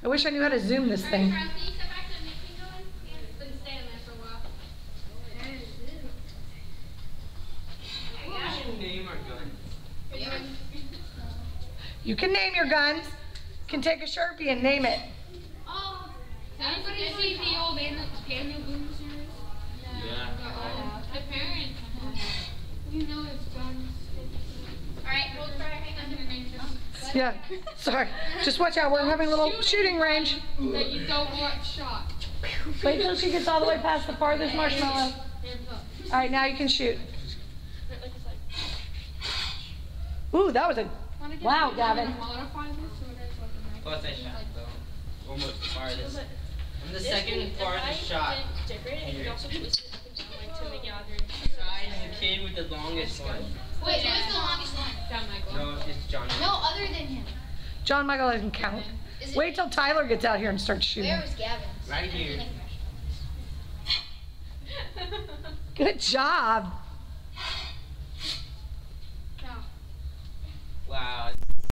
I wish I knew how to zoom this thing. You can name your guns. You can take a Sharpie and name it. Oh, anybody see the old Daniel Boone series? Yeah. My parents. You know it's guns. Alright, we'll try hang on to name them. Yeah, sorry. Just watch out. We're having a little shooting range. That you don't want shot. Wait till she gets all the way past the farthest marshmallow. All right, now you can shoot. Ooh, that was a wow, Gavin. Plus I shot though. Almost the farthest. I'm the second farthest shot. You can also twist it up and down like to make it either. Besides the kid with the longest one. Wait, who's the longest one? John Michael. No, it's John. No, other than him. John Michael doesn't count. Wait till Tyler gets out here and starts shooting. Where was Gavin? Right here. Good job. Wow, this is